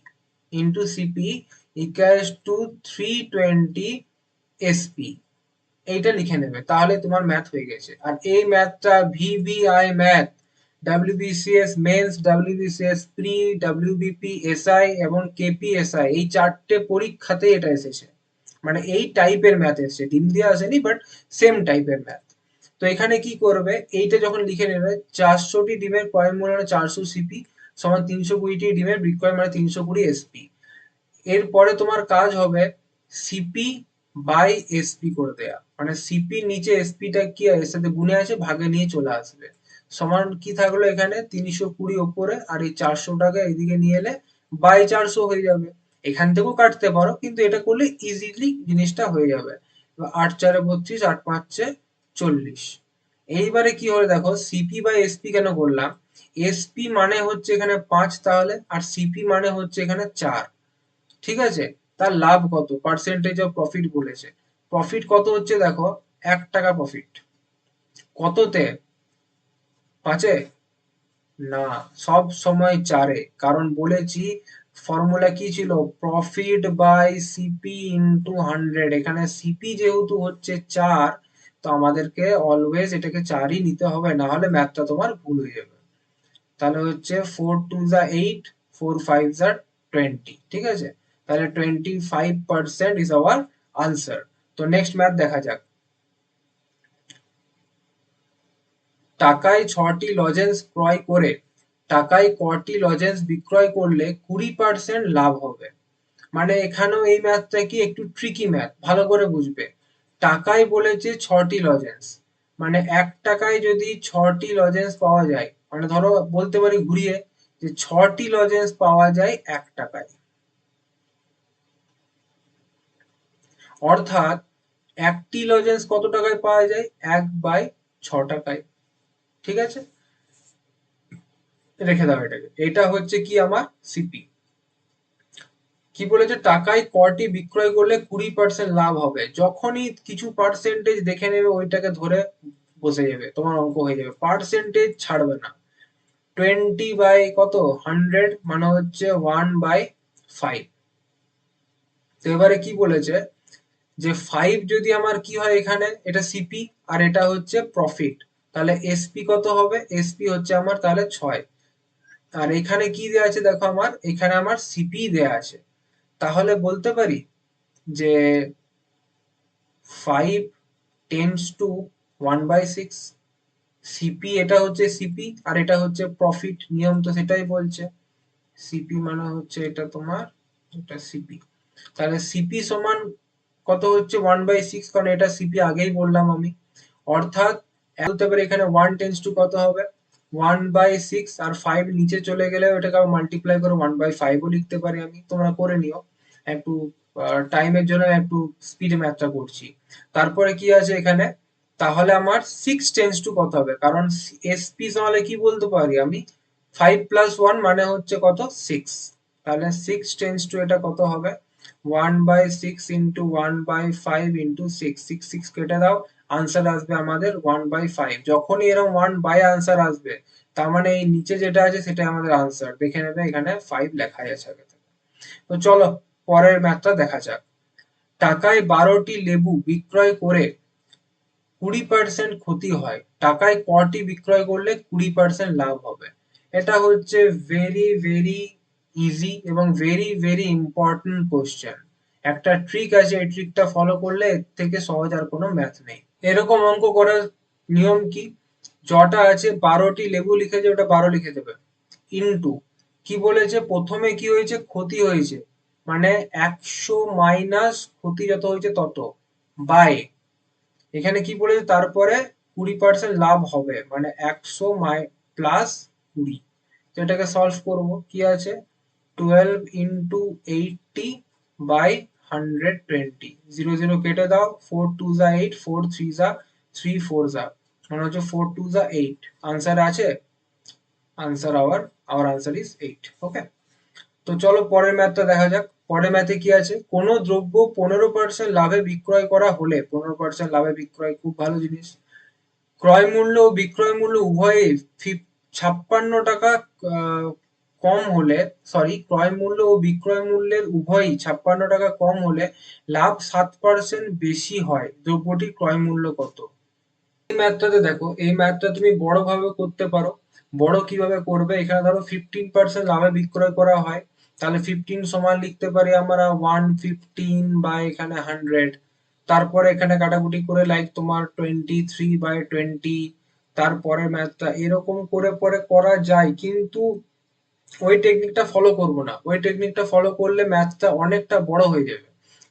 into CP equals to 320 SP. এইটা লিখে নেবে, তাহলে তোমার ম্যাথ হয়ে গেছে। আর এই ম্যাথটা VVI math, WBCS men's, WBCS pre, WBP SI এবং কেপিএসআই, এই 4টে পরীক্ষাতে এটা এসেছে। মানে এই টাইপের ম্যাথ এসেছে, ডিম দিয়ে আসেনি, বাট সেম টাইপের ম্যাথ। তো এখানে কি করবে, এইটা যখন লিখে নেবে, 400টি ডিমের ক্রয় মূল্য মানে 400 সিপি সমান 320টি ডিমের বিক্রয় মানে 320 এসপি। এরপরে তোমার কাজ হবে সিপি বাই এসপি করে দেয়া, মানে সিপি নিচে এসপিটা কি এর সাথে গুণে আছে, ভাগে নিয়ে চলে আসবে, সমান কি থাকলো এখানে 320 ওপরে, আর এই 400 টাকা এদিকে নিয়ে এলে বাই 400 হয়ে যাবে। এখান থেকেও কাটতে পারো, কিন্তু এটা করলে ইজিলি জিনিসটা হয়ে যাবে। 8 4 32, 8 5 40। এইবারে কি হলো দেখো, সিপি বাই এসপি কেন করলাম, এসপি মানে হচ্ছে এখানে 5 তাহলে, আর সিপি মানে হচ্ছে এখানে 4। ঠিক আছে, তার লাভ কত, পার্সেন্টেজ অফ প্রফিট বলেছে। প্রফিট কত হচ্ছে দেখো, 1 টাকা প্রফিট। কততে, 5-এ? না, সব সময় 4-এ, কারণ বলেছি ফর্মুলা কি ছিল, প্রফিট বাই সিপি ইন্টু 100। এখানে সিপি যেহেতু হচ্ছে 4, তো আমাদেরকে অলওয়েজ এটাকে 4ই নিতে হবে, না হলে ম্যাথটা তোমার ভুল হয়ে যাবে। তাহলে হচ্ছে 4 2 যা 8, 4 5 যা 20। ঠিক আছে, তাহলে 25% ইজ আওয়ার আনসার। তো নেক্সট ম্যাথ দেখা যাক। টাকায় 6টি লজেন্স ক্রয় করে টাকায় কটি লজেন্স বিক্রয় করলে 20% লাভ হবে। মানে এখানেও এই ম্যাথটা কি একটু ট্রিকি ম্যাথ, ভালো করে বুঝবে। টাকায় বলেছে 6টি লজেন্স, মানে 1 টাকায় যদি 6টি লজেন্স পাওয়া যায়, মানে ধরো বলতে পারি ঘুরিয়ে যে 6টি লজেন্স পাওয়া যায় 1 টাকায়, অর্থাৎ একটি লজেন্স কত টাকায় পাওয়া যায়, 1/6 টাকায়। ঠিক আছে, রেখে দাও এটাকে, এটা হচ্ছে কি আমার সিপি। কি বলেছে, টাকায় কটি বিক্রয় করলে 20% লাভ হবে। যখনই কিছু পার্সেন্টেজ দেখে নেবে ওইটাকে ধরে বসে যাবে, তোমার অঙ্ক হয়ে যাবে, পার্সেন্টেজ ছাড়বে না। 20 বাই কত 100 মানে হচ্ছে 1/5। তো এবারে কি বলেছে যে 5 যদি আমার কি হয়, এখানে এটা সিপি আর এটা হচ্ছে প্রফিট, তাহলে এসপি কত হবে, এসপি হচ্ছে আমার তাহলে 6। আর এখানে কি দেওয়া আছে দেখো, আমার এখানে আমার সিপি দেওয়া আছে, তাহলে বলতে পারি যে 5 টেন্ডস টু 1/6। সিপি এটা হচ্ছে সিপি আর এটা হচ্ছে প্রফিট, নিয়ম তো সেটাই বলছে। সিপি মানে হচ্ছে এটা তোমার, এটা সিপি, তাহলে সিপি সমান কত হচ্ছে 1/6, কারণ এটা সিপি আগেই বললাম আমি। অর্থাৎ বলতে পারি এখানে 1 টেন্স টু কত হবে 1/6, আর 5 নিচে চলে গেলে ওটাকে মাল্টিপ্লাই করে 1/5ও লিখতে পারি আমি, তোমরা করে নিও। একটু টাইমের জন্য একটু স্পিডে ম্যাথটা করছি। তারপরে কি আছে এখানে, তাহলে আমার 6 টেন্স টু কত হবে, কারণ এসপি তাহলে কি বলতে পারি আমি, 5 প্লাস 1 মানে হচ্ছে কত 6। তাহলে 6 টেন্স টু এটা কত হবে 1/6 ইন্টু 1/5 ইন্টু 6, 6 6 কেটে দাও, আনসার আসবে আমাদের 1/5। যখনই এরকম 1 বাই আনসার আসবে, তার মানে এই নিচে যেটা আছে সেটাই আমাদের আনসার, দেখে নেবে এখানে 5 লেখাই আছে আগে থেকে। তো চলো পরের ম্যাথটা দেখা যাক। টাকায় 12টি লেবু বিক্রয় করে 20% ক্ষতি হয়, টাকায় কটি বিক্রয় করলে 20% লাভ হবে। এটা হচ্ছে ভেরি ভেরি ইজি এবং ভেরি ভেরি ইম্পর্টেন্ট কোশ্চেন। একটা ট্রিক আছে, এই ট্রিকটা ফলো করলে এর থেকে সহজ আর কোনো ম্যাথ নেই। এরকম অঙ্ক করার নিয়ম কি, যটা আছে 12টি লেবু লিখেছে ওটা 12 লিখে দেবে, ইনটু কি বলেছে প্রথমে কি হয়েছে ক্ষতি হয়েছে, মানে 100 মাইনাস ক্ষতি যত হয়েছে তত, বাই এখানে কি বলেছে তারপরে 20% লাভ হবে, মানে 100 প্লাস 20। তো এটাকে সলভ করব, কি আছে 12 ইন্টু 80 বাই 120, 0 0 কেটে দাও, 4 2 যা 8, 4 3 যা 3, 4 যা মানে হচ্ছে 4 2 যা 8, আনসার আছে, আনসার আওয়ার আনসার ইজ 8। ওকে, তো চলো পরের ম্যাথটা দেখা যাক। পরের ম্যাথে কি আছে, কোনো দ্রব্য 15% লাভে বিক্রয় করা হলে, 15% লাভে বিক্রয় খুব ভালো জিনিস, ক্রয় মূল্য ও বিক্রয় মূল্য উভয়ই 56 টাকা কম হলে, সরি ক্রয় মূল্য ও বিক্রয় মূল্যের উভয়ই 56 টাকা কম হলে লাভ 7% বেশি হয়, দ্রব্যটির ক্রয় মূল্য কত। এই ম্যাথটাতে দেখো, এই ম্যাথটা তুমি বড় ভাবে করতে পারো। বড় কিভাবে করবে, এখানে ধরো 15% লাভে বিক্রয় করা হয়, তাহলে 15 সমান লিখতে পারি আমরা 115 বা এখানে 100। তারপরে এখানে কাটাকুটি করে লাইক তোমার 23/20। তারপরে ম্যাথটা এরকম করে পরে করা যায়, কিন্তু ওই টেকনিকটা ফলো করব না, ওই টেকনিকটা ফলো করলে ম্যাথটা অনেকটা বড় হয়ে যাবে।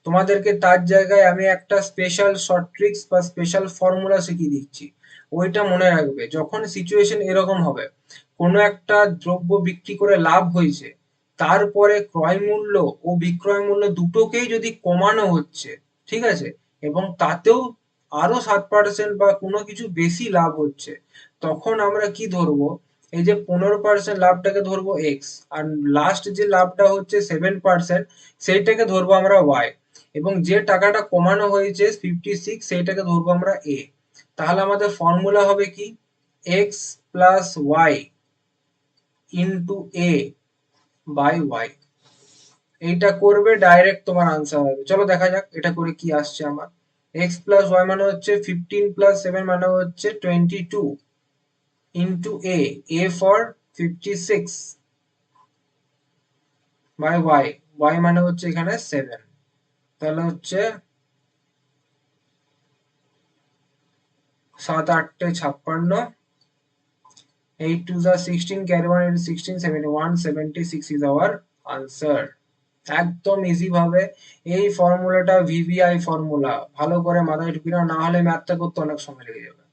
তোমাদেরকে তার জায়গায় আমি একটা স্পেশাল শর্ট ট্রিক্স বা স্পেশাল ফর্মুলা শিখিয়ে দিচ্ছি, ওইটা মনে রাখবে। যখন সিচুয়েশন এরকম হবে, কোনো একটা দ্রব্য বিক্রি করে লাভ হয়েছে, তারপরে ক্রয় মূল্য ও বিক্রয় মূল্য দুটোকেই যদি কমানো হচ্ছে, ঠিক আছে, এবং তাতেও আরো 7% বা কোনো কিছু বেশি লাভ হচ্ছে, তখন আমরা কি ধরবো, এই যে 15% লাভটাকে ধরবো এক্স, আর লাস্ট যে লাভটা হচ্ছে 7% সেইটাকে ধরবো আমরা ওয়াই, এবং যে টাকাটা কমানো হয়েছে 56 সেইটাকে ধরবো আমরা এ। তাহলে আমাদের ফর্মুলা হবে কি, X plus Y into A by Y. এইটা করবে ডাইরেক্ট তোমার আনসার হবে। চলো দেখা যাক এটা করে কি আসছে আমার। এক্স প্লাস ওয়াই মানে হচ্ছে 15 প্লাস 7 মানে হচ্ছে 22 into A for 56 by Y, Y মানে হচ্ছে এখানে 7, তাহলে হচ্ছে 7 8 56, 8 2 যা 16, carry 1 into 16, 71, 76 is our answer। একদম ইজি ভাবে এই ফর্মুলাটা ভিভিআই ফর্মুলা, ভালো করে মাথায় ঢুকিয়ে নাও, না হলে ম্যাথটা করতে অনেক সময় লেগে যাবে।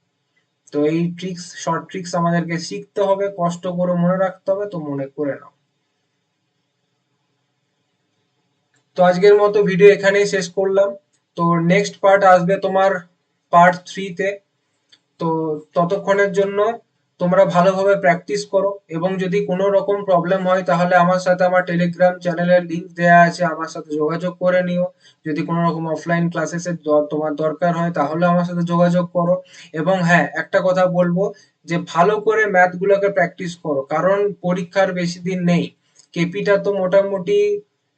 তো এই ট্রিক্স, শর্ট ট্রিক্স আমাদেরকে শিখতে হবে, কষ্ট করে মনে রাখতে হবে, তো মনে করে নাও। তো আজকের মতো ভিডিও এখানেই শেষ করলাম। তো নেক্সট পার্ট আসবে তোমার পার্ট 3 তে। তো ততক্ষণের জন্য তোমরা ভালোভাবে প্র্যাকটিস করো, এবং যদি কোনো রকম প্রবলেম হয় তাহলে আমার সাথে আমার টেলিগ্রাম চ্যানেলের লিংক দেওয়া আছে, আমার সাথে যোগাযোগ করে নিও। যদি কোনো রকম অফলাইন ক্লাসেসের তোমার দরকার হয় তাহলে আমার সাথে যোগাযোগ করো। এবং হ্যাঁ, একটা কথা বলবো যে ভালো করে ম্যাথগুলোকে প্র্যাকটিস করো, কারণ পরীক্ষার বেশি দিন নেই। কেপিটা তো মোটামুটি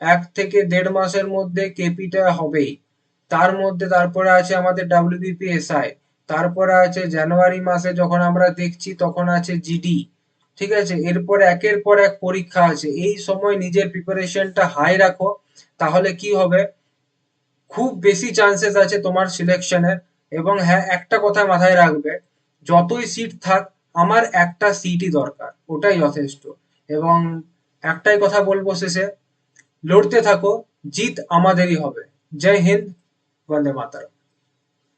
1 থেকে 1.5 মাসের মধ্যে কেপিটা হবেই। তার মধ্যে তারপরে আছে আমাদের WBPSI, তারপরে আছে জানুয়ারি মাসে যখন আমরা দেখছি তখন আছে জিডি। ঠিক আছে, এরপর একের পর এক পরীক্ষা আছে, এই সময় নিজের প্রিপারেশনটা হাই রাখো, তাহলে কি হবে, খুব বেশি চান্সেস আছে তোমার সিলেকশনের। এবং হ্যাঁ, একটা কথা মাথায় রাখবে, যতই সিট থাক আমার একটা সিটই দরকার, ওটাই যথেষ্ট। এবং একটাই কথা বলবো শেষে, লড়তে থাকো, জিত আমাদেরই হবে। জয় হিন্দ, বন্দে মাতরম।